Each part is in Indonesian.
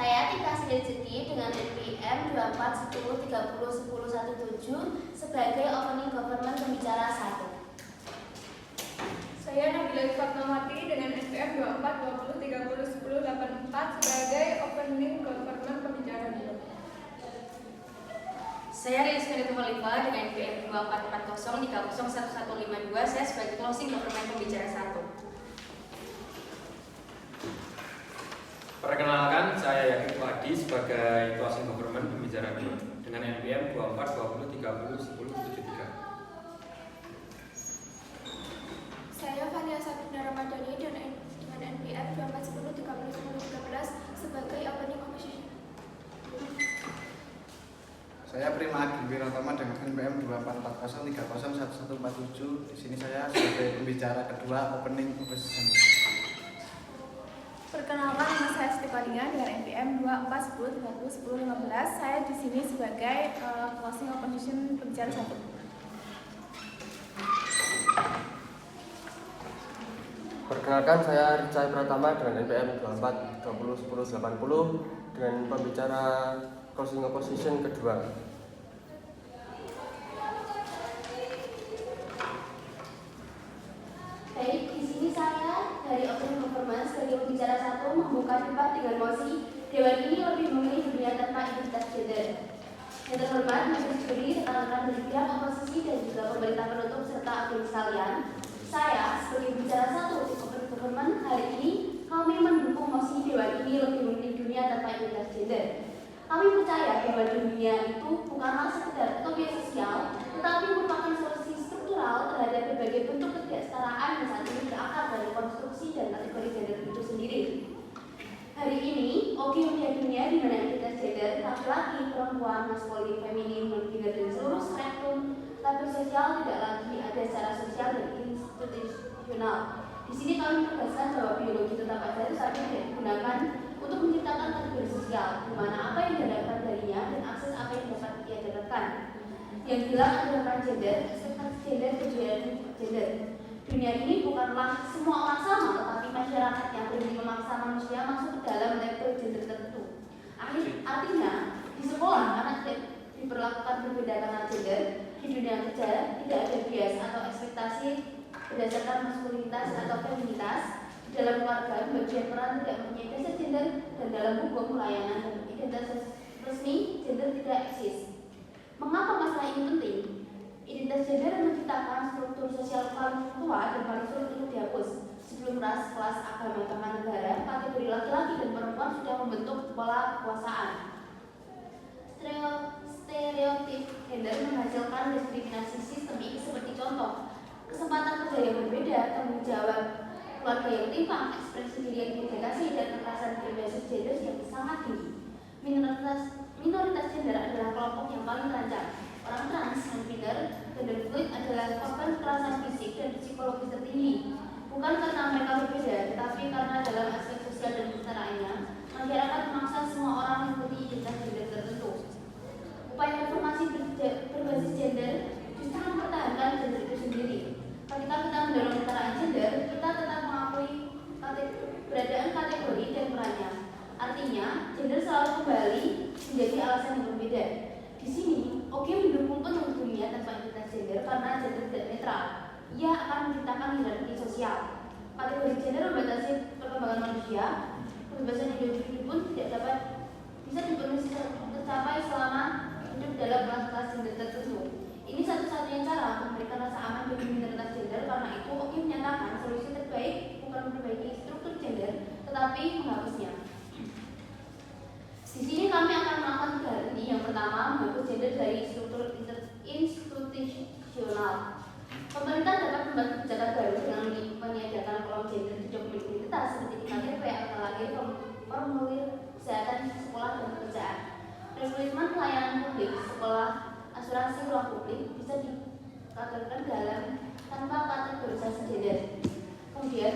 Saya Tika Sidejeki dengan NPM 2410301017 sebagai opening government pembicara 1. Saya Nabila Fatmawati dengan NPM 2420301084 sebagai opening government pembicara 2. Saya Rizky Khalifah dengan NPM 2440301152. Saya sebagai closing government pembicara 1. Perkenalkan, saya Yakib Wadi sebagai closing government pembicara 2 dengan NPM 2420301073. Saya Fania Sabina Ramadhani dengan NPM 2410301013 sebagai opening opposition. Saya Prima Agil Wirotama dengan NPM 2440301147. Di sini saya sebagai pembicara kedua opening opposition. Perkenalkan, nama saya Siti Palingan dengan NPM 2410301015. Saya di sini sebagai closing opposition pembicara 1. Perkenalkan, saya Richard Pratama dengan NPM 24201080 dengan pembicara closing opposition kedua. Baik, di sini saya dari opening government sebagai pembicara 1 membuka debat dengan mosi Dewan ini lebih memilih dunia tanpa identitas gender. Yang terhormat, majelis juri, rekan-rekan dari pihak oposisi dan juga pemerintah penutup serta aktivis sekalian. Saya sebagai pembicara 1 di opening government hari ini, kami mendukung mosi Dewan ini lebih memilih dunia tanpa identitas gender. Kami percaya bahwa dunia itu bukanlah sekedar utopia sosial, tetapi merupakan solusi struktural terhadap berbagai bentuk ketidaksetaraan yang saat ini berakar dari konstruksi dan kategori gender itu sendiri. Hari ini, OGI melihat dunia di mana identitas gender, laki-laki, perempuan, maskulin, feminin, non-biner, dan seluruh spektrum label sosial tidak lagi ada secara sosial dan institusional. Di sini kami menegaskan bahwa biologi tetap ada tetapi tidak digunakan untuk menciptakan kategori sosial, di mana apa yang didapatkan darinya dan akses apa yang dapat ia dapatkan. Yang hilang adalah gender, ekspektasi gender, kejadian gender. Dunia ini bukanlah semua orang sama, tetapi masyarakat yang berani memaksa manusia masuk ke dalam label gender tertentu. Artinya, di sekolah anak tidak diperlakukan berbeda karena gender, di dunia kerja tidak ada bias atau ekspektasi berdasarkan maskulinitas atau feminitas. Di dalam keluarga, bagian peran tidak mempunyai dasar gender, dan dalam hukum layanan dan identitas resmi, gender tidak eksis. Mengapa masalah ini penting? Identitas gender menciptakan struktur sosial paling tua dan paling sulit untuk dihapus. Sebelum ras, kelas, agama, negara, kategori laki-laki dan perempuan sudah membentuk pola kekuasaan. Stereotip gender menghasilkan diskriminasi sistemik seperti contoh kesempatan kerja yang berbeda, tanggung jawab keluarga yang timpang, ekspresi diri yang dibatasi, dan kekerasan berbasis gender yang sangat tinggi. Minoritas gender adalah kelompok yang paling terancam. Orang trans, non-biner, gender fluid adalah korban kekerasan fisik dan psikologis tertinggi. Bukan karena mereka berbeda, tetapi karena dalam aspek sosial dan kesetaraannya, masyarakat memaksa semua orang mengikuti identitas gender tertentu. Upaya reformasi berbasis gender justru mempertahankan gender itu sendiri. Ketika kita mendorong kesetaraan gender, kita tetap mengakui keberadaan kategori dan perannya. Artinya, gender selalu kembali menjadi alasan yang berbeda. Di sini, OGI mendukung penuh dunia tanpa identitas gender karena gender tidak netral. Ia akan menciptakan hierarki sosial. Kategori gender membatasi perkembangan manusia. Kebebasan individu pun tidak dapat bisa dipenuhi tercapai selama hidup dalam kelas gender tertentu. Ini satu-satunya cara untuk memberikan rasa aman bagi minoritas gender. Karena itu, OGI menyatakan solusi terbaik bukan memperbaiki struktur gender, tetapi menghapusnya. Di sini kami akan melakukan 3 hal ini. Yang pertama, menghapus gender dari struktur institusional. Pemerintah dapat membuat kebijakan baru dengan meniadakan kolom gender di dokumen identitas seperti di KTP, akta lahir, formulir kesehatan sekolah dan pekerjaan. Rekrutmen pelayanan publik, sekolah, asuransi ruang publik bisa dikategorikan dalam tanpa kategorisasi gender. Kemudian,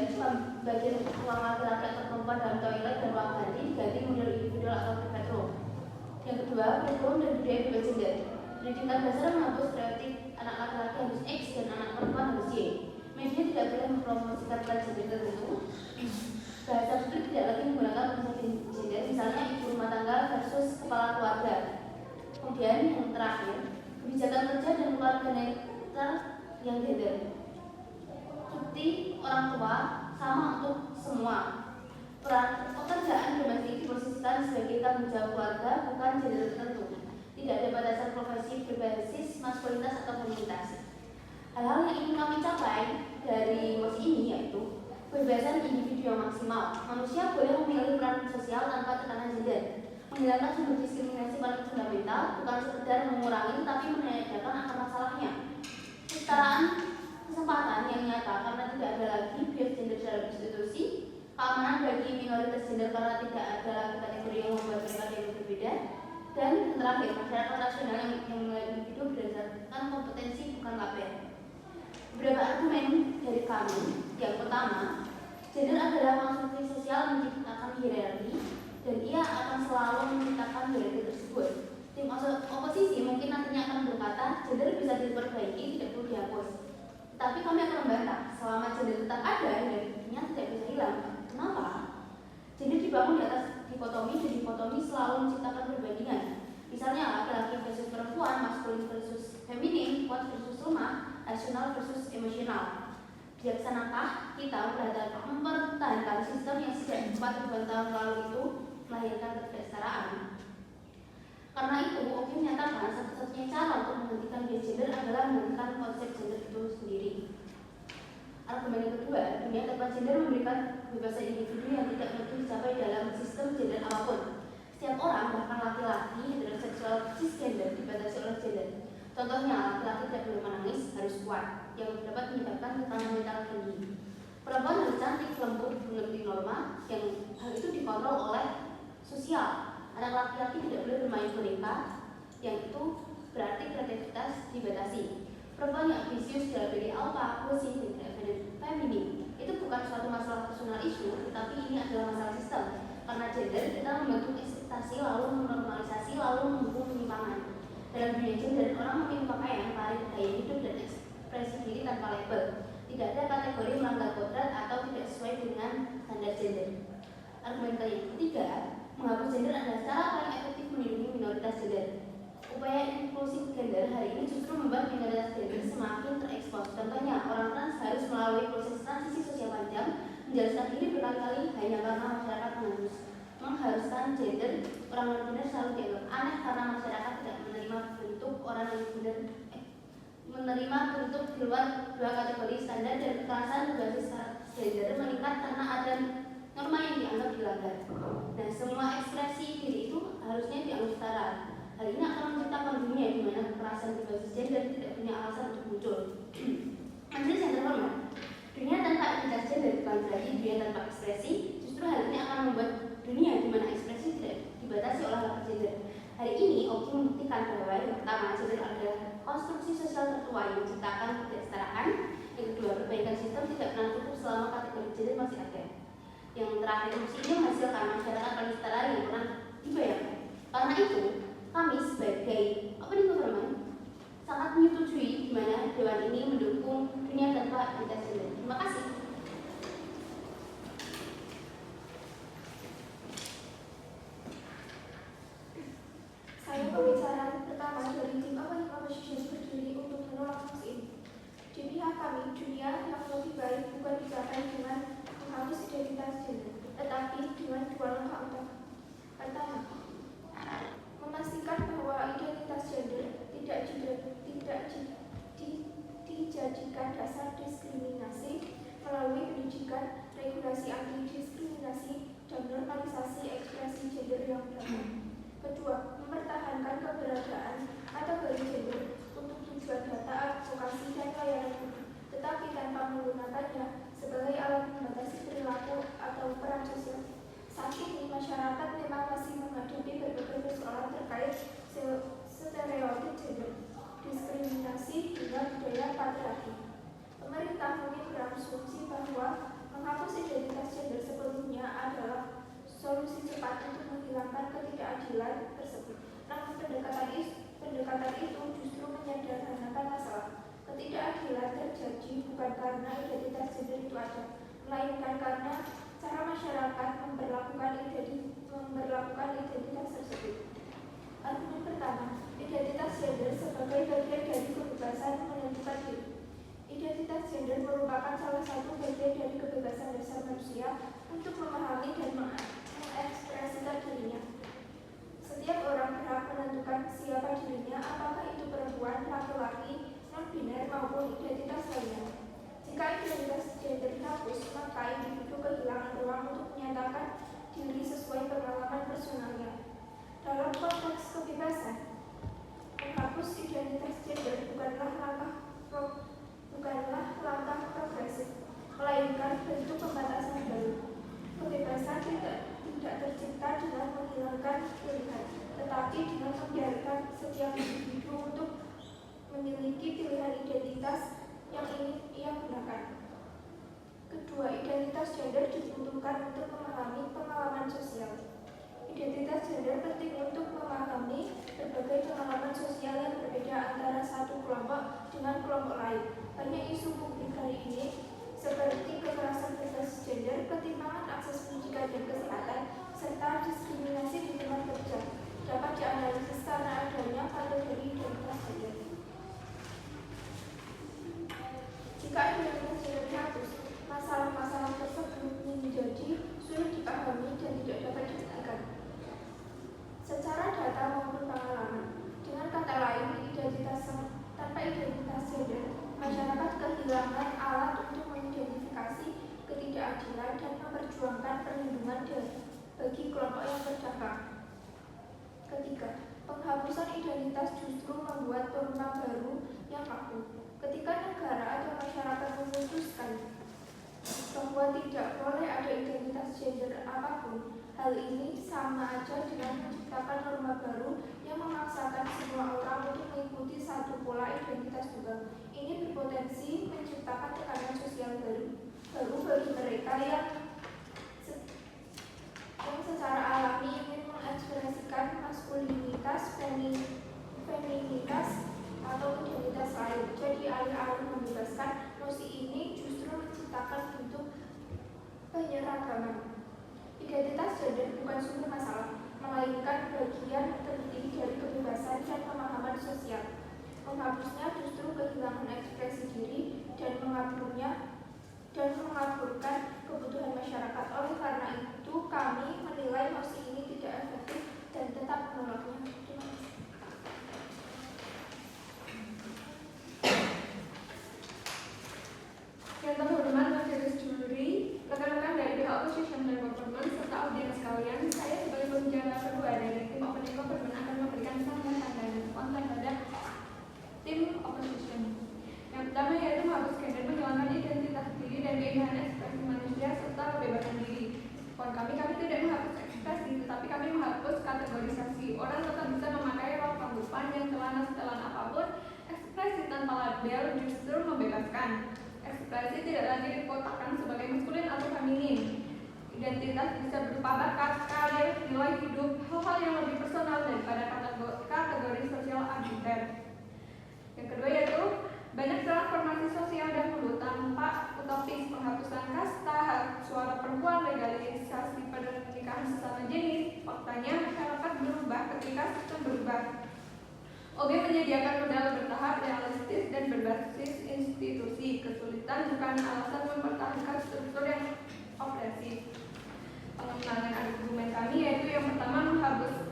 bagian ruang laki-laki atau perempuan dalam toilet dan ruang ganti diganti model individual atau private room. Yang kedua, kurikulum dan budaya bebas gender. Pendidikan dasar menghapus stereotip anak laki-laki harus X dan anak perempuan harus Y. Media tidak boleh mempromosikan gender tertentu. Bahasa publik tidak lagi menggunakan konsep gender, misalnya ibu rumah kerja dan keluarga netra yang gender. Cuti orang tua sama untuk semua. Peran pekerjaan domestik diposisikan sebagai tanggung jawab keluarga, bukan gender tertentu. Tidak ada batasan profesi berbasis maskulinitas atau feminitas. Hal-hal yang ingin kami capai dari MOS ini yaitu kebebasan individu yang maksimal. Manusia boleh memilih peran sosial tanpa tekanan gender. Menghilangkan sumber diskriminasi paling fundamental, bukan sekedar mengurangi tapi menanyakan akar masalahnya. Kesetaraan kesempatan yang nyata karena tidak ada lagi bias gender dalam institusi, keamanan bagi minoritas gender karena tidak ada lagi kategori yang membuat mereka yang berbeda, dan yang terakhir masyarakat rasional yang menilai individu berdasarkan kompetensi bukan label. Beberapa argumen dari kami. Yang pertama, gender adalah konstruksi sosial menciptakan hierarki dan ia akan selalu menciptakan hierarki tersebut. Tim oposisi mungkin nantinya akan berkata gender bisa diperbaiki, tidak perlu dihapus. Tapi kami akan membantah, selama gender tetap ada, hierarkinya tidak bisa hilang. Kenapa? Gender dibangun di atas dikotomi dan dikotomi selalu menciptakan perbandingan. Misalnya laki-laki versus perempuan, maskulin versus feminin, kuat versus lemah, rasional versus emosional. Bijaksanakah kita mempertahankan sistem yang sejak 4 tahun lalu itu melahirkan ketidaksetaraan? Karena itu, OKI menyatakan satu-satunya cara untuk menghentikan bias gender adalah menghentikan konsep gender itu sendiri. Argumen yang kedua, dunia tanpa gender memberikan kebebasan individu yang tidak mungkin dicapai dalam sistem gender apapun. Setiap orang, bahkan laki-laki heteroseksual cisgender, dibatasi oleh gender. Contohnya, laki-laki tidak boleh menangis, harus kuat, yang dapat menyebabkan tekanan mental tinggi. Perempuan harus cantik, lembut, mengerti norma, yang hal itu dikontrol oleh sosial. Anak laki-laki tidak boleh bermain boneka, yang itu berarti kreativitas dibatasi. Perempuan yang ambisius dalam diri alpha, pusing, dan tidak feminin, itu bukan suatu masalah personal issue, tetapi ini adalah masalah sistem. Karena gender, kita membentuk ekspektasi, lalu menormalisasi, lalu mendukung penyimpangan. Dalam dunia gender, orang memilih pakaian, tarik gaya hidup, dan ekspresi diri tanpa label. Tidak ada kategori melanggar kodrat atau tidak sesuai dengan standar gender. Argumen ketiga, menghapus gender adalah cara paling efektif melindungi minoritas gender. Upaya inklusif gender hari ini justru membuat minoritas gender semakin terekspos. Contohnya, orang trans harus melalui proses transisi sosial panjang, menjelaskan diri berkali-kali hanya karena masyarakat mengharuskan gender. Orang non-gender selalu dianggap aneh karena masyarakat tidak menerima bentuk orang non-gender menerima bentuk di luar dua kategori standar, dan kekerasan berbasis gender meningkat karena ada norma yang dianggap dilanggar. Nah, semua ekspresi diri itu harusnya dianggap setara. Hal ini akan menciptakan dunia di mana kekerasan berbasis gender tidak punya alasan untuk muncul. Majelis yang terhormat, dunia tanpa identitas gender bukan berarti dunia tanpa ekspresi. Justru hal ini akan membuat dunia di mana ekspresi tidak dibatasi oleh label gender. Hari ini, OKI membuktikan bahwa yang pertama, gender adalah konstruksi sosial tertua yang menciptakan ketidaksetaraan. Yang kedua, perbaikan sistem tidak pernah cukup selama kategori gender masih ada. Yang terakhir, fungsi ini menghasilkan masyarakat paling setara yang pernah dibayangkan. Karena itu, kami sebagai opening government sangat menyetujui di mana Dewan ini mendukung dunia tanpa identitas gender. Terima kasih. Saya pembicara pertama dari tim Opening Opposition berdiri untuk menolak hoax ini. Di pihak kami, dunia yang lebih baik bukan dicapai dengan menghapus identitas gender, tetapi dengan dua langkah utama. Pertama, memastikan bahwa identitas gender tidak dijadikan dasar diskriminasi melalui pendidikan, regulasi anti-diskriminasi, dan normalisasi ekspresi gender yang benar. Kedua, mempertahankan keberadaan kategori gender untuk tujuan data, advokasi, dan layanan publik, tetapi tanpa menggunakannya sebagai alat membatasi perilaku atau peran sosial. Saat ini, masyarakat memang masih menghadapi berbagai persoalan terkait stereotip gender, diskriminasi, hingga budaya patriarki. Pemerintah mungkin berasumsi bahwa menghapus identitas gender sepenuhnya adalah solusi cepat untuk menghilangkan ketidakadilan tersebut. Namun pendekatan itu justru menyederhanakan masalah. Ketidakadilan terjadi bukan karena identitas gender itu ada, melainkan karena cara masyarakat memperlakukan identitas tersebut. Argumen pertama, identitas gender sebagai bagian dari Identitas gender merupakan salah satu bagian dari kebebasan dasar manusia untuk memahami dan mengekspresikan dirinya. Setiap orang berhak menentukan siapa dirinya, apakah itu perempuan, laki-laki, non-biner maupun identitas lainnya. Jika identitas gender dihapus, maka individu kehilangan ruang untuk menyatakan diri sesuai pengalaman personalnya. Dalam konteks kebebasan, menghapus identitas gender bukanlah langkah progresif, melainkan bentuk pembatasan baru. Kebebasan tidak tercipta dengan menghilangkan pilihan, tetapi dengan membiarkan setiap individu untuk memiliki pilihan identitas yang ingin ia gunakan. Kedua, identitas gender dibutuhkan untuk memahami pengalaman sosial. Identitas gender penting untuk memahami berbagai pengalaman sosial yang berbeda antara satu kelompok dengan kelompok lain. Banyak isu publik hari ini seperti kekerasan berbasis gender, ketimpangan akses pendidikan dan kesehatan, serta diskriminasi di tempat kerja dapat dianalisis karena adanya kategori identitas gender. Jika identitas gender dihapus, masalah-masalah tersebut menjadi sulit dipahami dan tidak dapat dibuktikan secara data maupun pengalaman. Dengan kata lain, tanpa identitas gender, masyarakat kehilangan alat untuk mengidentifikasi ketidakadilan dan memperjuangkan perlindungan bagi kelompok yang terdampak. Ketiga, penghapusan identitas justru membuat norma baru yang kaku. Ketika negara atau masyarakat memutuskan bahwa tidak boleh ada identitas gender apapun, hal ini sama aja dengan menciptakan norma baru yang memaksakan semua orang untuk mengikuti satu pola identitas tunggal. Ini berpotensi menciptakan tekanan sosial baru bagi mereka yang secara alami ingin mengekspresikan maskulinitas, feminitas, atau identitas lain. Jadi alih-alih membebaskan, nosi ini justru menciptakan bentuk penyeragaman. Identitas gender bukan sumber masalah, melainkan bagian penting dari kebebasan dan pemahaman sosial. Menghapusnya justru kehilangan ekspresi diri dan mengaburkan kebutuhan masyarakat. Oleh karena itu, kami menilai nosi ini tidak efektif dan tetap menolaknya. Terima kasih. Yang terhormat majelis juri, rekan-rekan dari pihak Opposition dan Government serta audiens sekalian, saya sebagai pembicara kedua dari tim Opening Government akan memberikan sambutan dan respon terhadap tim Opposition. Yang pertama yaitu menghapus gender, menghilangkan identitas diri dan keindahan ekspresi manusia serta kebebasan diri. Respon kami tidak menghapus ekspresi, tetapi kami menghapus kategorisasi. Orang tetap bisa memakai rok rambut panjang, celana setelan apapun. Ekspresi tanpa label justru membebaskan. Ekspresi tidak lagi dikotakkan sebagai maskulin atau feminin. Identitas bisa berupa bakat, karir, nilai hidup, hal-hal yang lebih personal daripada kategori sosial arbiter. Yang kedua yaitu banyak transformasi sosial dahulu tanpa utopis, penghapusan kasta, hak suara perempuan, legalisasi pernikahan sesama jenis. Faktanya masyarakat berubah ketika sistem berubah. OB menyediakan modal bertahap, realistis, dan berbasis institusi. Kesulitan bukan alasan mempertahankan struktur yang opresif. Pengembangan argumen kami yaitu yang pertama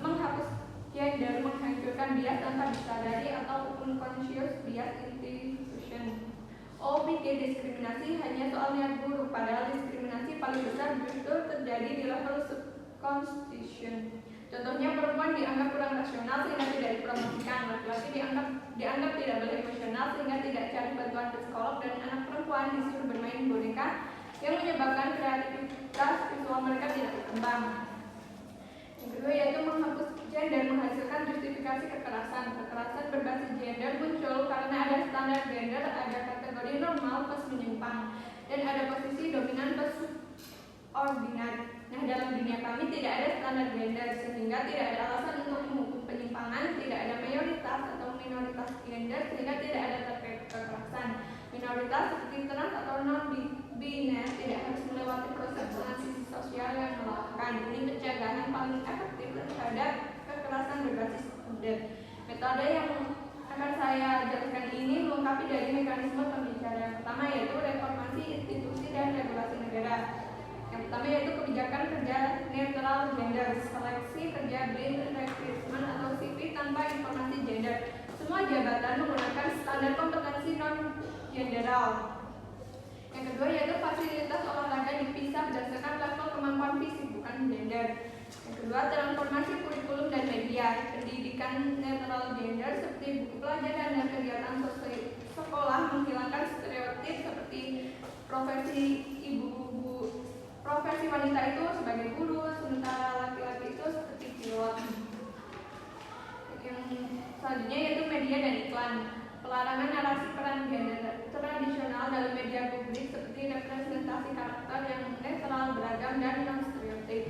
menghapus gender, menghancurkan bias tanpa disadari atau unconscious bias institution. Pikir diskriminasi hanya soal niat buruk, padahal diskriminasi paling besar justru terjadi di level subconstitution. Contohnya, perempuan dianggap kurang rasional sehingga tidak dipromosikan, laki-laki dianggap tidak boleh emosional sehingga tidak cari bantuan psikolog, dan anak perempuan disuruh bermain boneka yang menyebabkan kreativitas visual mereka tidak berkembang. Yang kedua yaitu menghapus gender, menghasilkan justifikasi kekerasan. Kekerasan berbasis gender muncul karena ada standar gender, ada kategori normal plus menyimpang, dan ada posisi dominan plus subordinat. Nah, dalam dunia kami tidak ada standar gender, sehingga tidak ada alasan untuk menghukum penyimpangan. Tidak ada mayoritas atau minoritas gender, sehingga tidak ada terkait kekerasan. Minoritas seperti trans atau non-biner tidak harus melewati proses transisi sosial yang melelahkan. Ini pencegahan paling efektif terhadap kekerasan berbasis gender. Metode yang akan saya jelaskan ini melengkapi dari mekanisme pembicaraan. Yang pertama yaitu reformasi institusi dan regulasi negara. Yang pertama yaitu kebijakan kerja netral gender, seleksi kerja blind recruitment atau CV tanpa informasi gender. Semua jabatan menggunakan standar kompetensi non-genderal. Yang kedua yaitu fasilitas olahraga dipisah berdasarkan level kemampuan fisik bukan gender. Yang kedua, transformasi kurikulum dan media, pendidikan netral gender seperti buku pelajaran dan kegiatan sekolah, menghilangkan stereotip seperti profesi wanita itu sebagai guru, sementara laki-laki itu seperti pilot. Yang selanjutnya yaitu media dan iklan, pelarangan narasi peran gender tradisional dalam media publik seperti representasi karakter yang netral, beragam, dan non-stereotip.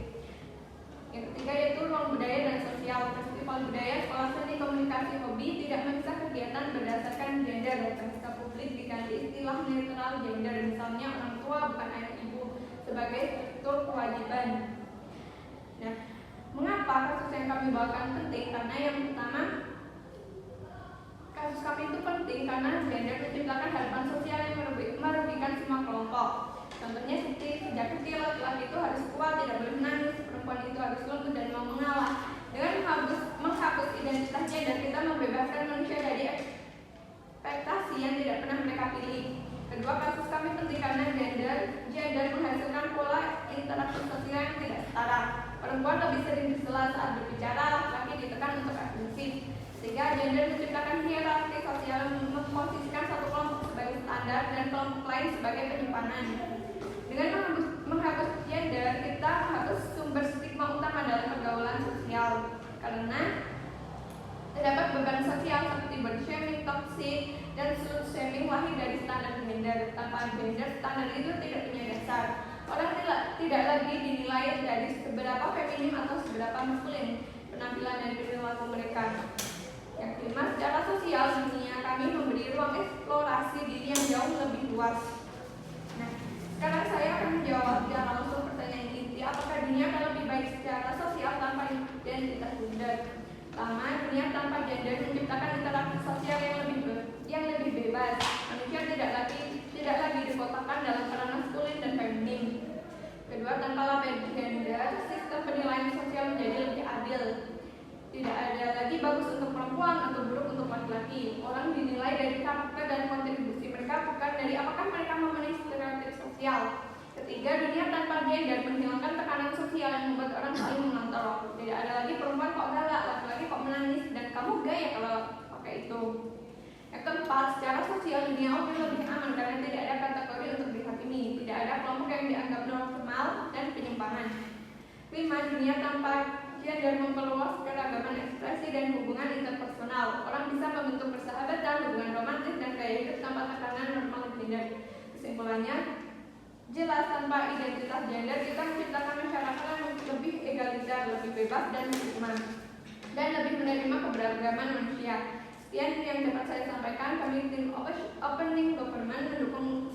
Yang ketiga yaitu ruang budaya dan sosial, festival budaya, sekolah seni, komunikasi, hobi, tidak memisah kegiatan berdasarkan gender dan pesta publik diganti istilah netral gender, misalnya orang tua bukan ayah ibu sebagai struktur kewajiban. Nah, mengapa kasus yang kami bawakan penting? Karena yang pertama, kasus kami itu penting karena gender menciptakan harapan sosial yang merugikan semua kelompok. Contohnya seperti sejak kecil laki-laki itu harus kuat, tidak boleh menangis, perempuan itu harus lembut dan mau mengalah. Dengan menghapus identitas gender, kita membebaskan manusia dari ekspektasi yang tidak pernah mereka pilih. Kedua, kasus kami penting karena gender menghasilkan pola interaksi sosial yang tidak setara. Perempuan lebih sering disela saat berbicara, laki-laki ditekan untuk agresif. Sehingga gender menciptakan hierarki sosial yang memposisikan satu kelompok sebagai standar dan kelompok lain sebagai penyimpanan. Dengan menghapus gender, kita menghapus sumber stigma utama dalam pergaulan sosial. Karena terdapat beban sosial seperti body shaming, toxic, dan slut shaming lahir dari standar gender. Tanpa gender, standar itu tidak punya dasar. Orang tidak lagi dinilai dari seberapa feminim atau seberapa maskulin penampilan dan perilaku mereka. Yang kelima, secara sosial dunia kami memberi ruang eksplorasi diri yang jauh lebih luas. Nah, sekarang saya akan menjawab secara langsung pertanyaan inti, apakah dunia akan lebih baik secara sosial tanpa identitas gender? Pertama, dunia tanpa gender menciptakan interaksi sosial yang lebih bebas. Manusia tidak lagi dikotakkan dalam peran maskulin dan feminim. Kedua, tanpa label gender, sistem penilaian sosial menjadi lebih adil. Tidak ada lagi bagus untuk perempuan atau buruk untuk laki-laki. Orang dinilai dari karakter dan kontribusi mereka, bukan dari apakah mereka memenuhi stereotip sosial. Ketiga, dunia tanpa gender menghilangkan tekanan sosial yang membuat orang saling mengontrol. Tidak ada lagi perempuan kok galak, laki-laki kok menangis, dan kamu gaya kalau pakai itu. Yang keempat, secara sosial dunia lebih aman karena tidak ada kategori untuk dihakimi. Tidak ada kelompok yang dianggap normal dan penyimpangan. 5. Dunia tanpa gender memperluas keragaman ekspresi dan hubungan interpersonal. Orang bisa membentuk persahabatan, hubungan romantis, dan gaya hidup tanpa tekanan normal gender. Kesimpulannya, jelas tanpa identitas gender kita menciptakan masyarakat yang lebih egaliter, lebih bebas dan human, dan lebih menerima keberagaman manusia. Sekian yang dapat saya sampaikan. Kami tim Opening Government mendukung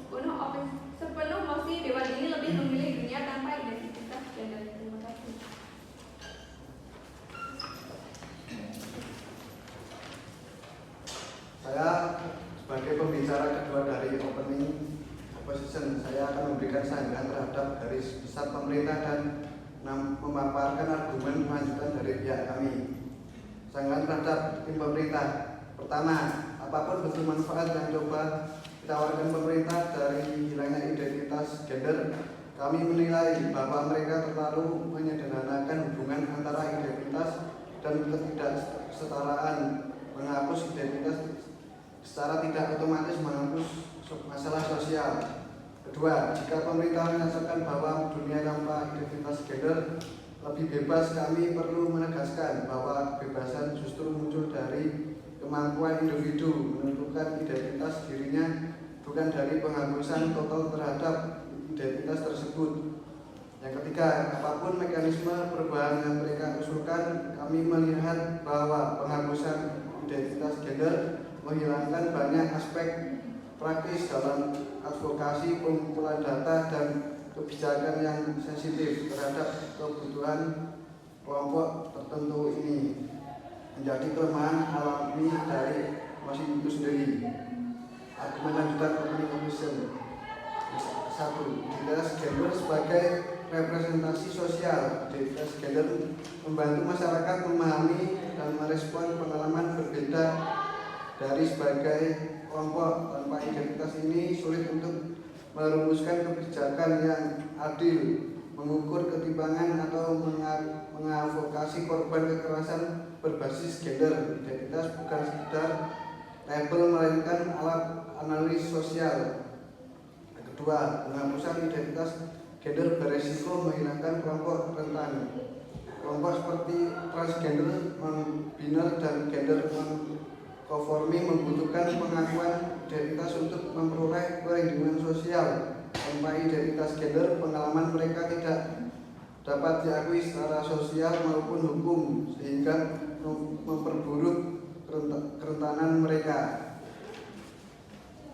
sepenuh mosi Dewan ini lebih memilih dunia tanpa identitas gender. Terima kasih. Saya sebagai pembicara kedua dari opening opposition, saya akan memberikan sanggahan terhadap garis besar pemerintah dan memaparkan argumen lanjutan dari pihak kami. Sanggahan terhadap tim pemerintah. Pertama, apapun bentuk manfaat yang coba ditawarkan pemerintah dari hilangnya identitas gender, kami menilai bahwa mereka terlalu menyederhanakan hubungan antara identitas dan ketidaksetaraan. Menghapus identitas secara tidak otomatis menghapus masalah sosial. Kedua, jika pemerintah menyatakan bahwa dunia tanpa identitas gender lebih bebas, kami perlu menegaskan bahwa kebebasan justru muncul dari kemampuan individu menentukan identitas dirinya, bukan dari penghapusan total terhadap identitas tersebut. Yang ketiga, apapun mekanisme perubahan yang mereka usulkan, kami melihat bahwa penghapusan identitas gender menghilangkan banyak aspek praktis dalam advokasi, pengumpulan data, dan kebijakan yang sensitif terhadap kebutuhan kelompok tertentu ini. Menjadi kelemahan alami dari mosi itu sendiri. Argumen lanjutan opening opposition. 1. Identitas gender sebagai representasi sosial. Identitas gender membantu masyarakat memahami dan merespon pengalaman berbeda dari sebagai kelompok. Tanpa identitas ini sulit untuk merumuskan kebijakan yang adil, mengukur ketimpangan atau mengadvokasi korban kekerasan berbasis gender. Identitas bukan sekedar label melainkan alat analisis sosial. Kedua, penghapusan identitas gender beresiko menghilangkan kelompok rentan. Kelompok seperti transgender, non-biner, dan gender non-conforming membutuhkan pengakuan identitas untuk memperoleh perlindungan sosial. Tanpa identitas gender, pengalaman mereka tidak dapat diakui secara sosial maupun hukum, sehingga memperburuk kerentanan mereka.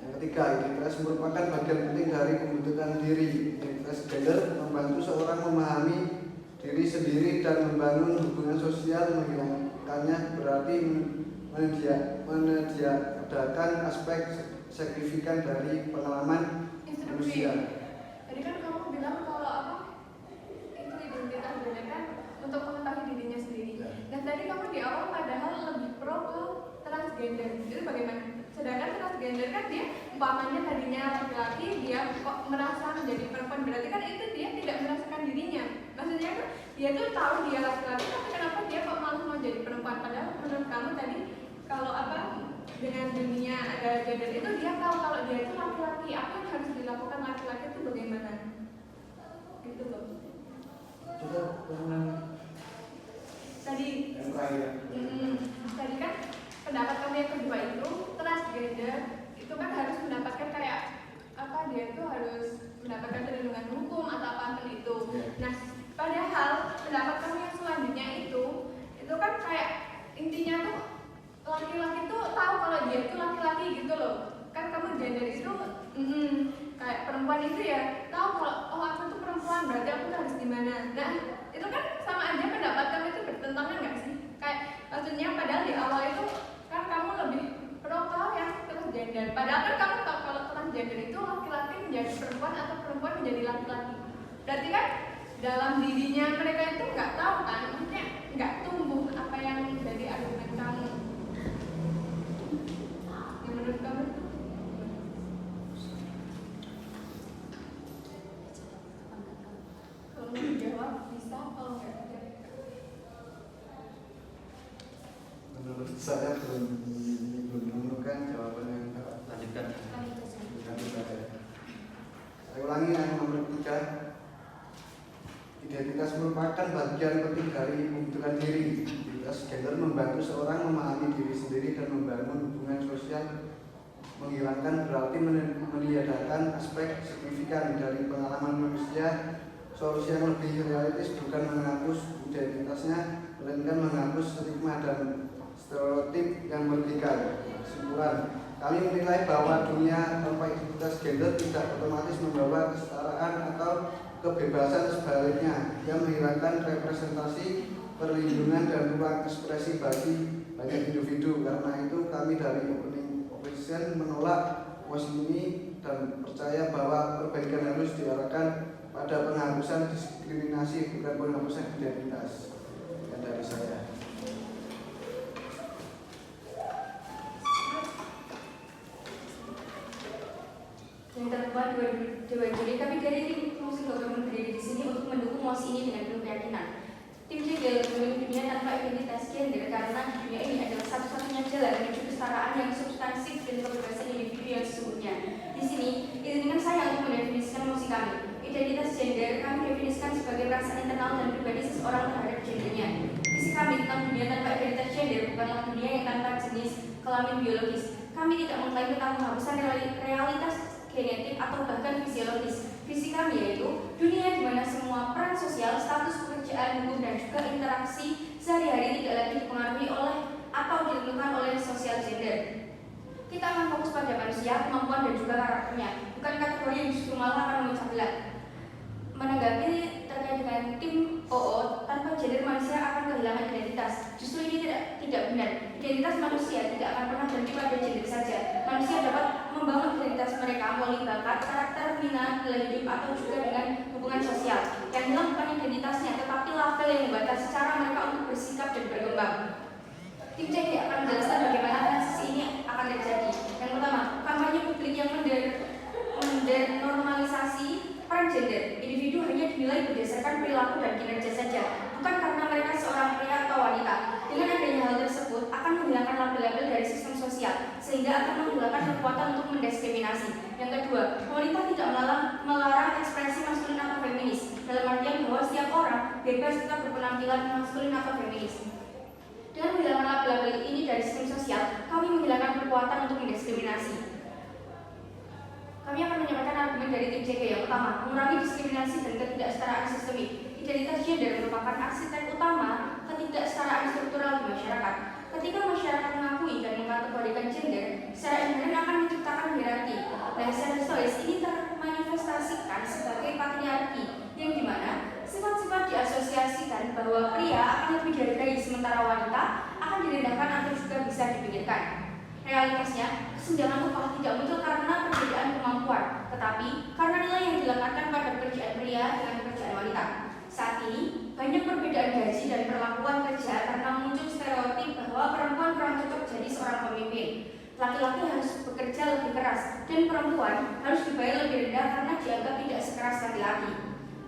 Yang ketiga, identitas merupakan bagian penting dari pembentukan diri. Identitas gender membantu seorang memahami diri sendiri dan membangun hubungan sosial. Menghilangkannya berarti menyediakan aspek signifikan dari pengalaman manusia. Tadi kan kamu bilang kalau itu identitas gender kan untuk mengetahui dirinya sendiri. Dan tadi kamu di awal padahal lebih pro ke transgender. Itu bagaimana? Sedangkan transgender kan dia umpamanya tadinya laki-laki, dia kok merasa menjadi perempuan, berarti kan itu dia tidak merasakan dirinya. Maksudnya kan dia tuh tahu dia laki-laki, tapi kenapa dia kok malah mau jadi perempuan? Padahal menurut kamu tadi kalau dengan dunia ada gender itu dia tahu kalau dia itu laki-laki, apa yang harus dilakukan laki-laki itu bagaimana? Gitu loh. Coba Tadi tadi kan pendapat kamu yang kedua itu transgender itu kan harus mendapatkan kayak dia itu harus mendapatkan perlindungan hukum atau apapun itu. Nah, padahal pendapat kamu yang selanjutnya itu kan kayak intinya tuh laki-laki tuh tahu kalau dia itu laki-laki gitu loh. Kan kamu gender itu kayak perempuan itu ya tahu kalau aku tuh perempuan, berarti aku tuh harus gimana. Nah, itu kan sama aja pendapat kamu itu bertentangan nggak sih? Kayak maksudnya padahal di awal itu kan kamu lebih pro yang transgender. Padahal kan kamu tahu kalau transgender itu laki-laki menjadi perempuan atau perempuan menjadi laki-laki. Berarti kan dalam dirinya mereka itu nggak tahu kan, maksudnya nggak tumbuh apa yang jadi argumen kamu. Yang menurut kamu itu? Kalau mau dijawab bisa, kalau nggak menurut saya belum menemukan jawaban yang tepat. Lanjutkan. Saya ulangi yang nomor 3. Identitas merupakan bagian penting dari pembentukan diri. Identitas gender membantu seorang memahami diri sendiri dan membangun hubungan sosial. Menghilangkan berarti meniadakan aspek signifikan dari pengalaman manusia. Solusi yang lebih realistis bukan menghapus identitasnya, melainkan menghapus stigma dan stereotip yang merugikan. Kesimpulan, kami menilai bahwa dunia tanpa identitas gender tidak otomatis membawa kesetaraan atau kebebasan, sebaliknya ia menghilangkan representasi, perlindungan dan ruang ekspresi bagi banyak individu. Karena itu kami dari Opening Opposition menolak mosi ini dan percaya bahwa perbaikan harus diarahkan pada penghapusan diskriminasi, bukan penghapusan identitas. Yang dari saya. Yang terbuat dua juri, kami dari tim musik government berdiri di sini untuk mendukung mosi ini dengan penuh keyakinan. Tim Jegel memiliki dunia tanpa identitas gender karena dunia ini adalah satu-satunya jalan menuju kesetaraan yang substansif dan kebebasan individu yang sesungguhnya. Di sini, izinkan saya untuk mendefinisikan mosi kami. Identitas gender kami definisikan sebagai perasaan internal dan pribadi seseorang terhadap gendernya. Visi kami tentang dunia tanpa identitas gender bukanlah dunia yang tanpa jenis kelamin biologis. Kami tidak mengklaim tentang penghapusan realitas genetik atau bahkan fisiologis. Visi kami yaitu dunia di mana semua peran sosial, status pekerjaan, hukum, dan juga interaksi sehari-hari tidak lagi dipengaruhi oleh atau ditentukan oleh sosial gender. Kita akan fokus pada manusia, kemampuan, dan juga karakternya, bukan kategori yang justru malah akan memecah belah. Menanggapi terkait dengan tim OO, tanpa gender manusia akan kehilangan identitas. Justru ini tidak benar. Identitas manusia manusia tidak akan pernah berhenti pada gender saja. Manusia dapat membangun identitas mereka melalui bakat, karakter, minat, gaya hidup, atau juga dengan hubungan sosial. Yang hilang bukan identitasnya, tetapi label yang membatasi cara mereka untuk bersikap dan berkembang. Tim CD akan menjelaskan bagaimana transisi ini akan terjadi. Yang pertama, kampanye publik yang mendenormalisasi peran gender. Individu hanya dinilai berdasarkan perilaku dan kinerja saja, bukan karena mereka seorang pria atau wanita. Dengan adanya hal tersebut akan menghilangkan label-label dari sistem sosial, sehingga akan menghilangkan kekuatan untuk mendiskriminasi. Yang kedua, pemerintah tidak melarang ekspresi maskulin atau feminis, dalam artian bahwa setiap orang bebas tetap berpenampilan maskulin atau feminis. Dengan menghilangkan label-label ini dari sistem sosial, kami menghilangkan kekuatan untuk mendiskriminasi. Kami akan menyampaikan argumen dari tim CG. Yang pertama, mengurangi diskriminasi dan ketidaksetaraan sistemik. Identitas gender merupakan arsitek utama ketidaksetaraan struktural di masyarakat. Ketika masyarakat mengakui dan mengkategorikan gender, secara inherent akan menciptakan hierarki. Nah, secara historis ini termanifestasikan sebagai patriarki, yang dimana sifat-sifat diasosiasikan bahwa pria akan lebih dihargai sementara wanita akan direndahkan atau juga bisa dipinggirkan. Realitasnya, kesenjangan upah tidak muncul karena perbedaan kemampuan, tetapi karena nilai yang dilekatkan pada pekerjaan pria dengan pekerjaan wanita. Saat ini, banyak perbedaan gaji dan perlakuan kerja karena muncul stereotip bahwa perempuan kurang cocok jadi seorang pemimpin. Laki-laki harus bekerja lebih keras, dan perempuan harus dibayar lebih rendah karena dianggap tidak sekeras laki-laki.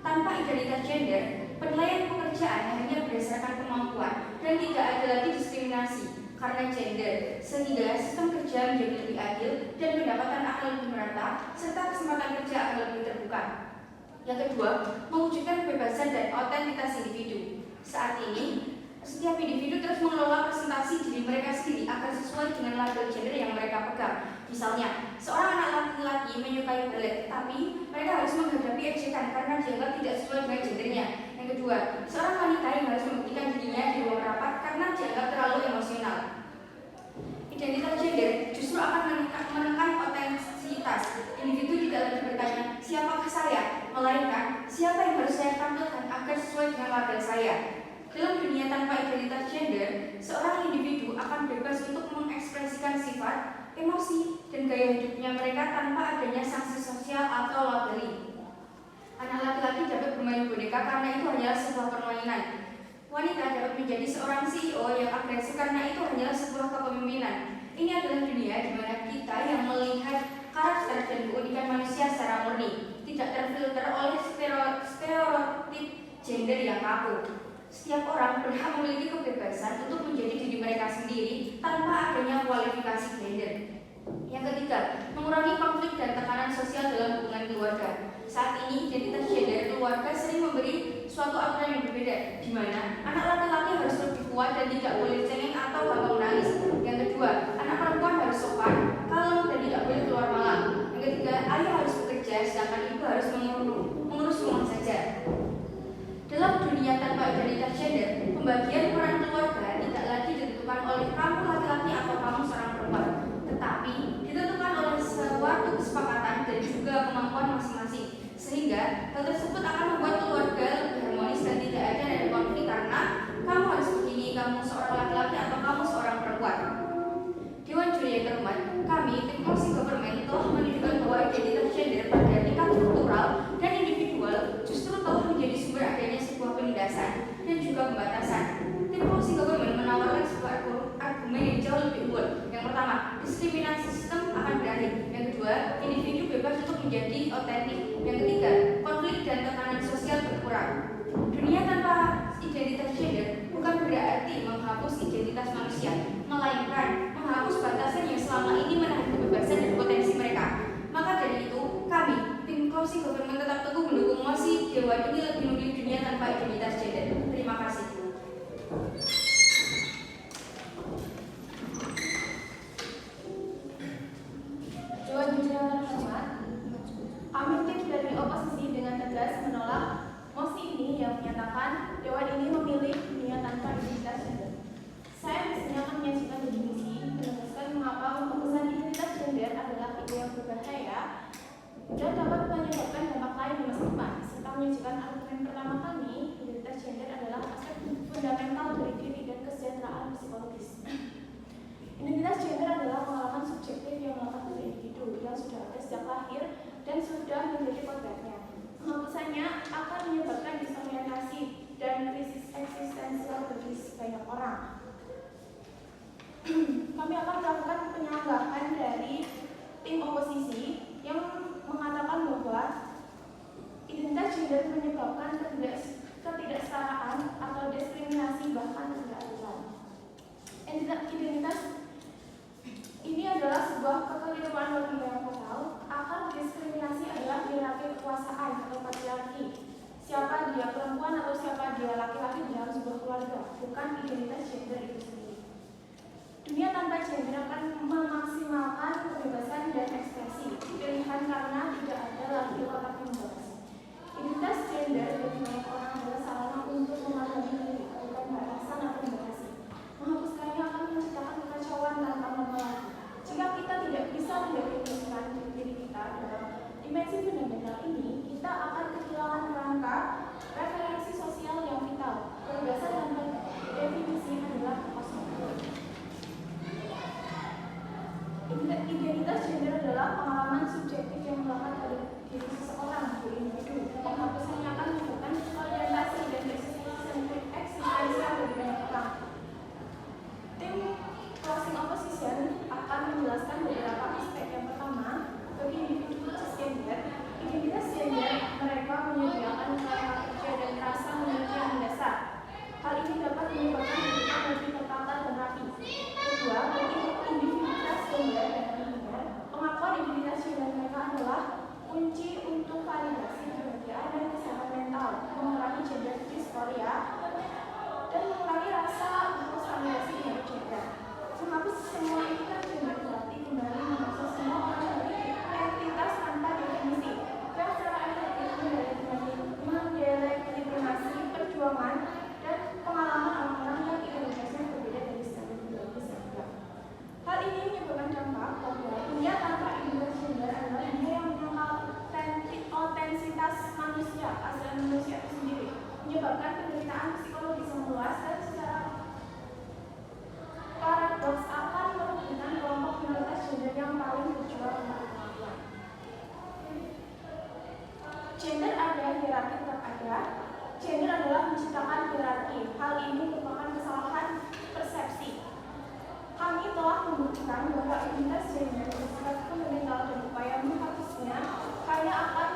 Tanpa identitas gender, penilaian pekerjaan hanya berdasarkan kemampuan dan tidak ada lagi diskriminasi karena gender, sehingga sistem kerja menjadi lebih adil dan pendapatan akan lebih merata serta kesempatan kerja akan lebih terbuka. Yang kedua, mewujudkan kebebasan dan otentitas individu. Saat ini, setiap individu terus mengelola presentasi diri mereka sendiri agar sesuai dengan label gender yang mereka pegang. Misalnya, seorang anak laki-laki menyukai balet, tapi mereka harus menghadapi ejekan karena dianggap tidak sesuai dengan gendernya. Yang kedua, seorang wanita yang harus membuktikan dirinya di ruang rapat karena dianggap terlalu emosional. Identitas gender justru akan menekan otentisitas. Individu tidak lagi bertanya, siapakah saya? Melainkan, siapa yang harus saya tampilkan agar sesuai dengan label saya. Dalam dunia tanpa identitas gender, seorang individu akan bebas untuk mengekspresikan sifat, emosi, dan gaya hidupnya mereka tanpa adanya sanksi sosial atau labeling. Anak laki-laki dapat bermain boneka karena itu hanyalah sebuah permainan. Wanita dapat menjadi seorang CEO yang agresif karena itu hanyalah sebuah kepemimpinan. Ini adalah dunia di mana kita yang melihat karakter dan keunikan manusia secara murni, tidak terfilter oleh stereotip gender yang kaku. Setiap orang berhak memiliki kebebasan untuk menjadi diri mereka sendiri tanpa adanya kualifikasi gender. Yang ketiga, mengurangi konflik dan tekanan sosial dalam hubungan keluarga. Saat ini, identitas gender keluarga sering memberi suatu aturan yang berbeda, di mana anak laki-laki harus lebih kuat dan tidak boleh cengeng atau gampang menangis. Yang kedua, anak perempuan harus sopan, kalem, dan tidak boleh keluar malam. Yang ketiga, ayah harus bekerja, sedangkan ibu harus mengurus rumah saja. Dalam dunia tanpa identitas gender, pembagian peran keluarga tidak lagi ditentukan oleh kamu laki-laki atau kamu seorang perempuan, tetapi ditentukan oleh suatu kesepakatan dan juga kemampuan masing-masing. Sehingga hal tersebut akan membuat keluarga lebih harmonis dan tidak ada konflik karena kamu harus begini, kamu seorang laki-laki atau kamu seorang perempuan. Dewan Juri yang terhormat, kami tim Closing Government telah menunjukkan bahwa identitas gender pada tingkat struktural dan individual justru telah menjadi sumber adanya sebuah penindasan dan juga pembatasan. Tim Closing Government menawarkan sebuah argumen yang jauh lebih unggul. Yang pertama, diskriminasi sistem akan berakhir. Yang kedua, individu bebas untuk menjadi otentik. Yang ketiga, konflik dan tekanan sosial berkurang. Dunia tanpa identitas gender bukan berarti menghapus identitas manusia, melainkan menghapus batasan yang selama ini menahan kebebasan dan potensi mereka. Maka dari itu, kami, tim Closing Government tetap teguh mendukung mosi Dewan ini lebih memilih dunia tanpa identitas gender. Terima kasih. Dewan Juri yang terhormat, kami tim dari oposisi dengan tegas menolak mosi ini yang menyatakan Dewan ini memilih dunia tanpa identitas gender. Saya mestinya akan menyajikan definisi menegaskan mengapa penghapusan identitas gender adalah ide yang berbahaya dan dapat menyebabkan dampak lain di masa depan, serta menyajikan argumen pertama kami, identitas gender adalah aspek fundamental dari diri dan kesejahteraan psikologis. Identitas identitas ini adalah sebuah kekeliruan logika yang total. Akar diskriminasi adalah hierarki kekuasaan atau patriarki. Siapa dia perempuan atau siapa dia laki-laki di dalam sebuah keluarga, bukan identitas gender itu sendiri. Dunia tanpa gender akan memaksimalkan kebebasan dan ekspresi pilihan karena tidak ada lagi kotak pembatas. Identitas gender bagi banyak orang adalah sarana untuk memahami diri, bukan batasan atau membatasi. Menghapuskannya akan menciptakan kekacauan tanpa normal. Jika kita tidak bisa mendefinisikan diri kita dalam dimensi fundamental ini, kita akan kehilangan kerangka referensi sosial yang vital. Kebebasan tanpa definisi adalah kosmonautik. Identitas gender adalah pengalaman subjektif yang melekat pada diri seseorang atau individu. Penghapusannya akan menyebabkan orientasi dan eksistensial bagi banyak orang. Tim Closing Opposition akan menjelaskan beberapa aspek. Yang pertama, bagi individu cisgender, identitas gender mereka menyediakan cara kerja dan rasa memiliki yang mendasar. Hal ini dapat menyebabkan hidupnya lebih tertata dan rapi. Kedua, bagi individu transgender dan non-gender, pengakuan identitas gender mereka adalah kunci untuk validasi kebahagiaan dan kesehatan mental, mengurangi gender dysphoria, dan mengurangi rasa frustasi dari gender. Menghapus semua identitas gender berarti kembali memaksa semua orang memiliki entitas tanpa definisi yang secara efektif mendelegitimasi perjuangan dan pengalaman orang-orang yang identitasnya berbeda dari standar biologis yang ada. Hal ini menyebabkan dampak bahwa dunia tanpa identitas gender adalah dunia yang menyangkal otensitas manusia, asal manusia itu sendiri, menyebabkan penderitaan psikologis yang meluas dan secara paradoks akan merugikan kelompok minoritas gender yang paling berjuang untuk pengakuan. Gender ada, hierarki tetap ada. Gender adalah menciptakan hierarki. Hal ini merupakan kesalahan persepsi. Kami telah membuktikan bahwa identitas gender bersifat fundamental dan upaya menghapusnya hanya akan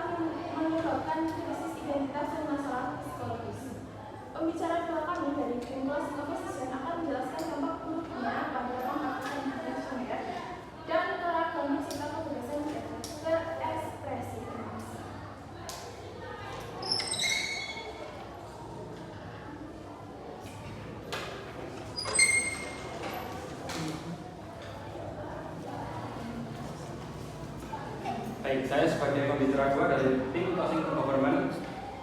menyebabkan krisis identitas dan masalah psikologis. Pembicara dua kami dari Tim Closing Opposition akan menjelaskan dampak buruknya pada penghapusan identitas gender dan keragaman serta kebebasan berekspresi. Baik, saya sebagai pembicara dua dari tim Closing Government,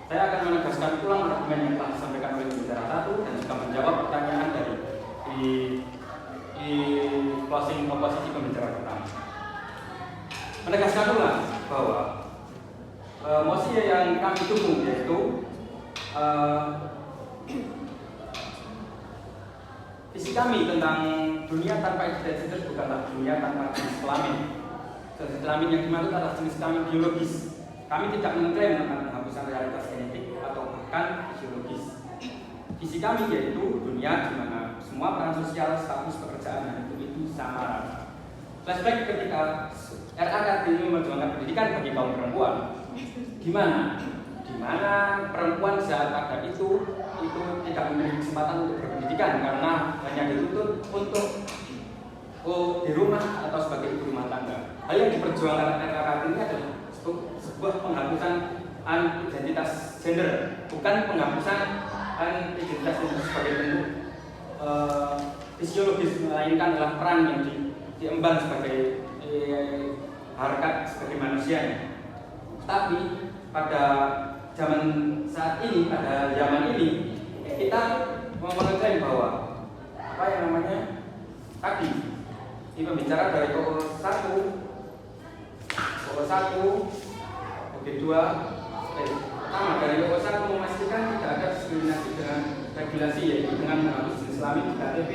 saya akan menegaskan ulang argumen yang telah disampaikan oleh pembicara satu dan juga menjawab pertanyaan dari di closing oposisi pembicara pertama. Menegaskan ulang bahwa mosi yang kami dukung yaitu visi kami tentang dunia tanpa identitas gender bukanlah dunia tanpa jenis kelamin. Jenis kelamin yang dimaksud adalah jenis kelamin biologis. Kami tidak mengklaim tentang penghapusan realitas genetik atau bahkan fisiologis. Visi kami yaitu dunia di mana semua peran sosial, status pekerjaan dan itu sama rata. Flashback ketika RA Kartini memperjuangkan pendidikan bagi kaum perempuan. Di mana perempuan saat pada itu tidak memiliki kesempatan untuk berpendidikan karena hanya dituntut untuk di rumah atau sebagai ibu rumah tangga. Hal yang diperjuangkan RA Kartini adalah sebuah penghapusan identitas gender, bukan penghapusan identitas gender sebagai bentuk fisiologis, melainkan adalah peran yang diemban sebagai harkat sebagai manusia. Tapi pada zaman saat ini, pada zaman ini kita mengklaim bahwa apa yang namanya tadi di pembicara dari pokok 1 Oke, 2 pertama dari pokok 1 memastikan tidak ada diskriminasi dengan regulasi, yaitu dengan menghapus jenis kelamin, KTP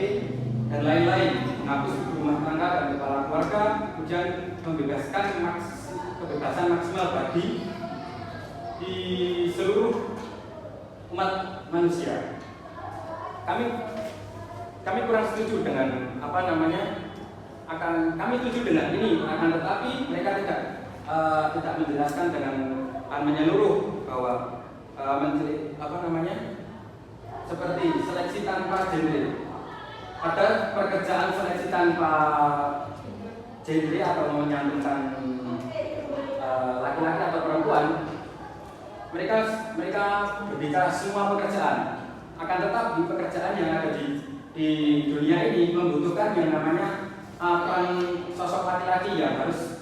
dan lain-lain, menghapus ibu rumah tangga dan kepala keluarga, kemudian membebaskan kebebasan maksimal bagi di seluruh umat manusia. Kami kurang setuju dengan kami setuju dengan ini, akan tetapi mereka tidak menjelaskan dengan menyeluruh bahwa seperti seleksi tanpa gender. pada pekerjaan seleksi tanpa gender atau menyantumkan laki-laki atau perempuan, mereka berbicara semua pekerjaan. Akan tetapi pekerjaan yang ada di dunia ini membutuhkan yang namanya peran sosok laki-laki yang harus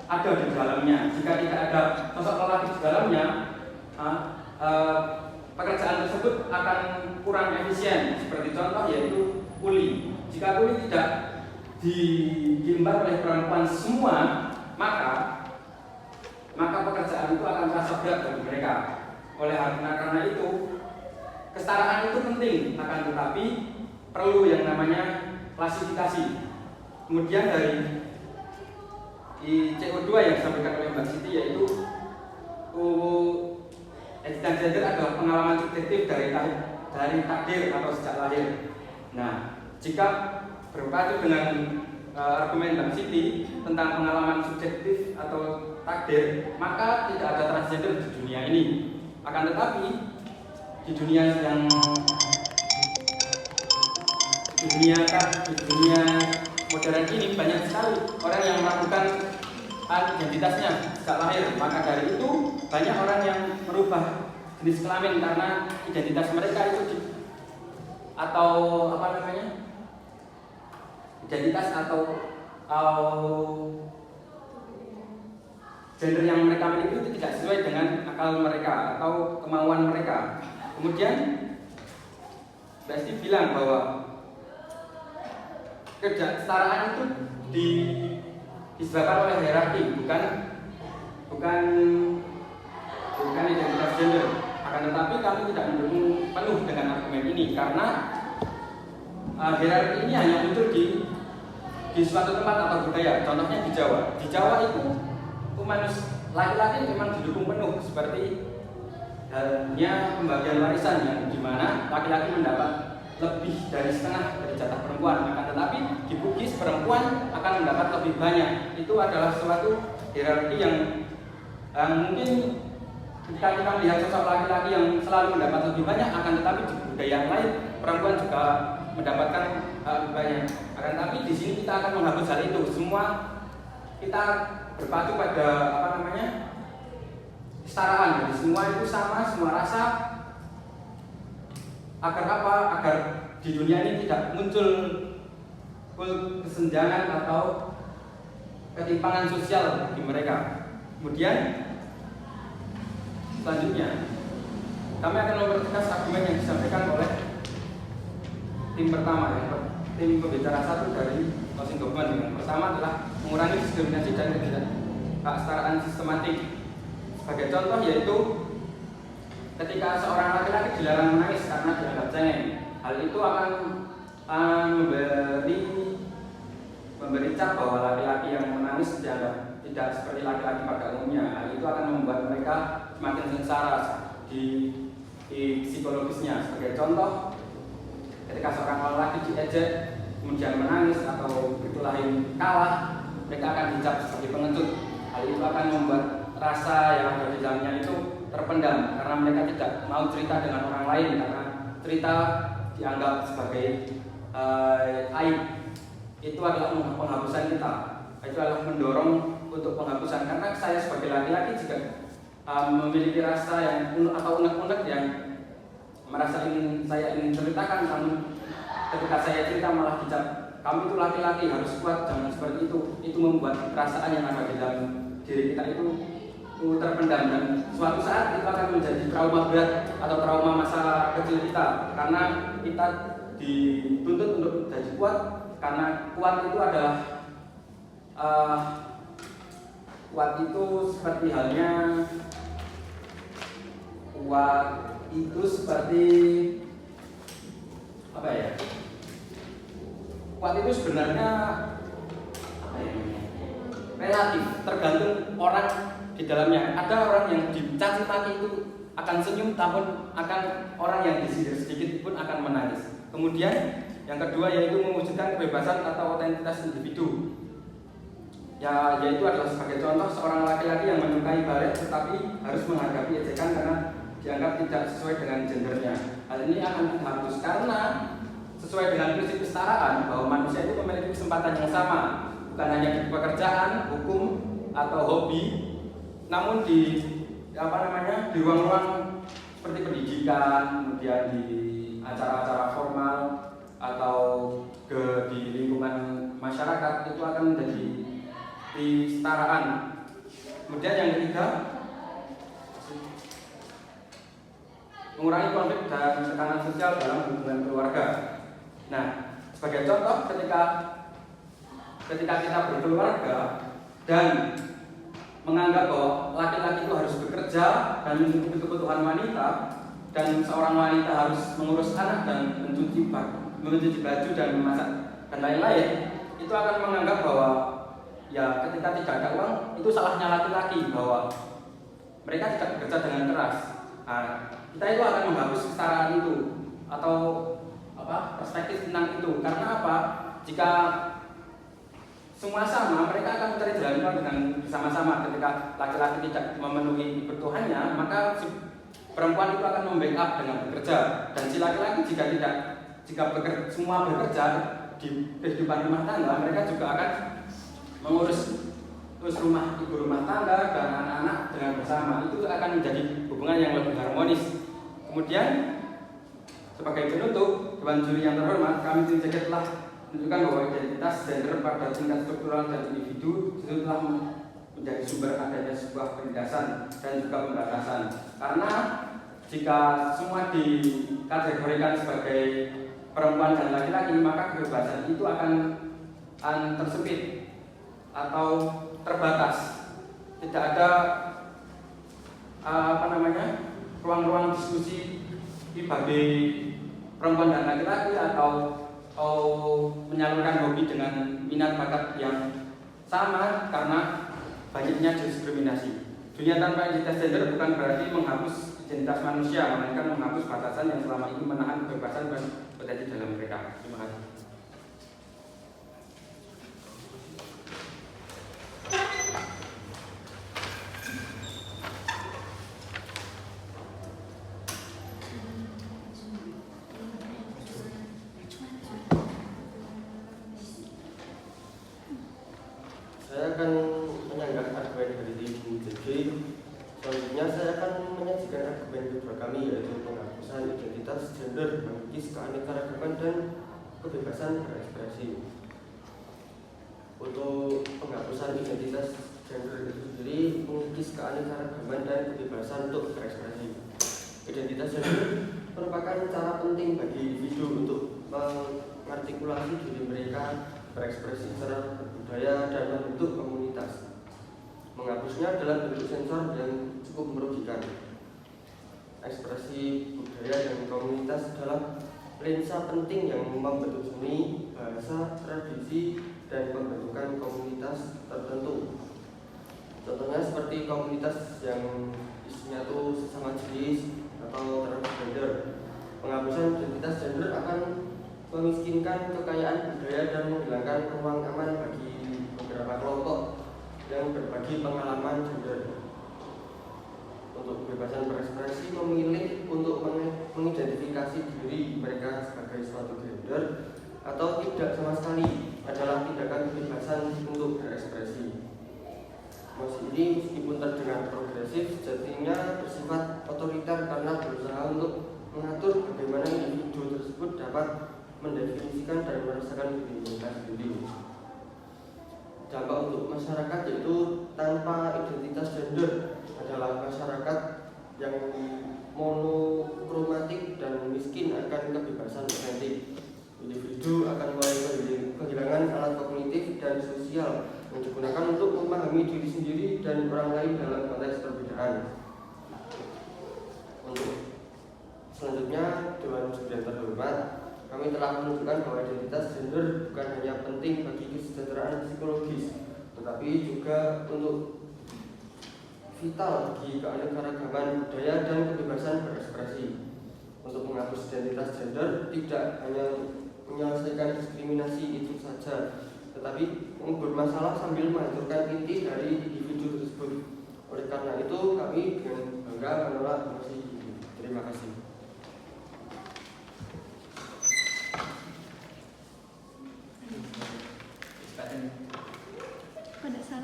ada di dalamnya. Jika tidak ada sosok laki di dalamnya, pekerjaan tersebut akan kurang efisien. Seperti contoh yaitu kuli. Jika kuli tidak diemban oleh perempuan semua, maka pekerjaan itu akan terasa berat bagi mereka. Karena itu kesetaraan itu penting, akan tetapi perlu yang namanya klasifikasi. Kemudian dari CO2 yang disampaikan oleh Mbak Siti, yaitu identitas gender adalah pengalaman subjektif dari takdir atau sejak lahir. Nah, jika berpacu dengan argumen Mbak Siti tentang pengalaman subjektif atau takdir, maka tidak ada transgender di dunia ini. Akan tetapi di dunia modern ini banyak sekali orang yang melakukan identitasnya sejak lahir. Maka dari itu banyak orang yang merubah jenis kelamin karena identitas mereka itu identitas atau gender yang mereka miliki itu tidak sesuai dengan akal mereka atau kemauan mereka. Kemudian Besti bilang bahwa kesetaraan itu disebabkan oleh hierarki, bukan identitas gender. Akan tetapi kami tidak mendukung penuh dengan argumen ini karena hierarki ini hanya muncul di suatu tempat atau budaya. Contohnya di Jawa. Di Jawa itu laki-laki memang didukung penuh, seperti halnya pembagian warisan yang dimana laki-laki mendapat lebih dari setengah dari jatah perempuan. Akan tetapi di Bugis perempuan akan mendapat lebih banyak. Itu adalah suatu hierarki yang mungkin ketika kita melihat sosok laki-laki yang selalu mendapat lebih banyak, akan tetapi di budaya yang lain perempuan juga mendapatkan lebih banyak. Akan tetapi di sini kita akan menghapus hal itu. Semua kita berpacu pada kesetaraan. Jadi semua itu sama, semua rasa. Agar apa? Agar di dunia ini tidak muncul kesenjangan atau ketimpangan sosial bagi mereka. Kemudian selanjutnya kami akan mempertegas argumen yang disampaikan oleh tim pertama, tim pembicara satu dari closing government. Yang pertama adalah mengurangi diskriminasi dan kesetaraan sistematik. Sebagai contoh yaitu ketika seorang laki-laki dilarang menangis karena dianggap cengeng, hal itu akan memberi cap bahwa laki-laki yang menangis dianggap tidak seperti laki-laki pada umumnya. Hal itu akan membuat mereka semakin sengsara di psikologisnya. Sebagai contoh, ketika seorang laki diejek kemudian menangis atau berkelahi kalah, mereka akan dicap sebagai pengecut. Hal itu akan membuat rasa yang ada di dalamnya itu terpendam karena mereka tidak mau cerita dengan orang lain karena cerita dianggap sebagai aib. Itu adalah penghapusan kita. Itu adalah mendorong untuk penghapusan karena saya sebagai laki-laki juga memiliki rasa yang atau unek-unek yang merasa saya ingin ceritakan, namun ketika saya cerita malah dicap kamu itu laki-laki harus kuat, jangan seperti itu. Itu membuat perasaan yang ada di dalam diri kita itu terpendam dan suatu saat itu akan menjadi trauma berat atau trauma masa kecil kita karena kita dituntut untuk menjadi kuat karena kuat itu adalah kuat itu seperti halnya kuat itu seperti apa ya? Kuat itu sebenarnya apa ya? Relatif, tergantung orang di dalamnya. Ada orang yang dicaci maki itu akan senyum, namun akan orang yang disindir sedikit pun akan menangis. Kemudian yang kedua yaitu mewujudkan kebebasan atau otentitas individu. Ya, yaitu adalah sebagai contoh seorang laki-laki yang menyukai balet tetapi harus menghadapi ejekan karena dianggap tidak sesuai dengan gendernya. Hal ini akan dihapus karena sesuai dengan prinsip kesetaraan bahwa manusia itu memiliki kesempatan yang sama, bukan hanya di pekerjaan, hukum atau hobi, namun di di ruang-ruang seperti pendidikan, kemudian di acara-acara formal atau di lingkungan masyarakat itu akan menjadi kesetaraan. Kemudian yang ketiga, mengurangi konflik dan tekanan sosial dalam hubungan keluarga. Nah, sebagai contoh ketika kita berkeluarga dan menganggap bahwa laki-laki itu harus bekerja dan mencukupi kebutuhan wanita, dan seorang wanita harus mengurus anak dan mencuci baju dan memasak dan lain-lain, itu akan menganggap bahwa ya ketika tidak ada uang itu salahnya laki-laki, bahwa mereka tidak bekerja dengan keras. Nah, kita itu akan menghapus kesetaraan itu atau perspektif tentang itu. Karena apa? Jika semua sama, mereka akan mencari jalan keluar dengan bersama-sama. Ketika laki-laki tidak memenuhi kebutuhannya, maka si perempuan itu akan membackup dengan bekerja. Dan si laki-laki jika semua bekerja di kehidupan rumah tangga, mereka juga akan mengurus ibu rumah tangga dan anak-anak dengan bersama. Itu akan menjadi hubungan yang lebih harmonis. Kemudian sebagai penutup, Dewan Juri yang terhormat, kami tim jaga telah menunjukkan bahwa identitas gender pada tingkat struktural dan individu itu telah menjadi sumber adanya sebuah penindasan dan juga pembatasan. Karena jika semua dikategorikan sebagai perempuan dan laki-laki, maka kebebasan itu akan tersempit atau terbatas. Tidak ada ruang-ruang diskusi bagi perempuan dan laki-laki atau menyalurkan hobi dengan minat bakat yang sama karena banyaknya diskriminasi. Dunia tanpa identitas gender bukan berarti menghapus identitas manusia, melainkan menghapus batasan yang selama ini menahan kebebasan dan potensi dalam mereka. Terima kasih. Saya akan menyanggah argumen dari tim JG. Selanjutnya saya akan menyajikan argumen kedua kami, yaitu penghapusan identitas gender, mengikis keanekaragaman dan kebebasan berekspresi. Untuk penghapusan identitas gender itu sendiri mengikis keanekaragaman dan kebebasan untuk berekspresi. Identitas gender merupakan cara penting bagi individu untuk mengartikulasi diri mereka, berekspresi secara berbudaya dan membentuk komunitas. Menghapusnya dalam bentuk sensor yang cukup merugikan. Ekspresi budaya dan komunitas adalah lensa penting yang membentuk seni, bahasa, tradisi, dan pembentukan komunitas tertentu. Contohnya seperti komunitas yang isinya itu sesama jenis atau transgender. Penghapusan identitas gender akan memiskinkan kekayaan budaya dan menghilangkan ruang aman bagi beberapa kelompok yang berbagi pengalaman gender. Untuk kebebasan berekspresi memilih untuk mengidentifikasi diri mereka sebagai suatu gender atau tidak sama sekali adalah tindakan kebebasan untuk berekspresi. Mosi ini meskipun terdengar progresif, sejatinya bersifat otoriter karena berusaha untuk mengatur bagaimana individu tersebut dapat mendefinisikan dan merasakan dirinya sendiri. Dampak untuk masyarakat yaitu tanpa identitas gender adalah masyarakat yang monokromatik dan miskin akan kebebasan otentik. Individu akan mulai kehilangan alat kognitif dan sosial yang digunakan untuk memahami diri sendiri dan orang lain dalam konteks perbedaan. Untuk selanjutnya, Dewan Juri yang terhormat, kami telah menunjukkan bahwa identitas gender bukan hanya penting bagi kesejahteraan psikologis, tetapi juga untuk vital bagi keanekaragaman budaya dan kebebasan berekspresi. Untuk menghapus identitas gender tidak hanya menyelesaikan diskriminasi itu saja, tetapi bermasalah sambil menghancurkan inti dari individu tersebut. Oleh karena itu, kami dengan bangga menolak mosi ini. Terima kasih.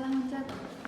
salah mencet.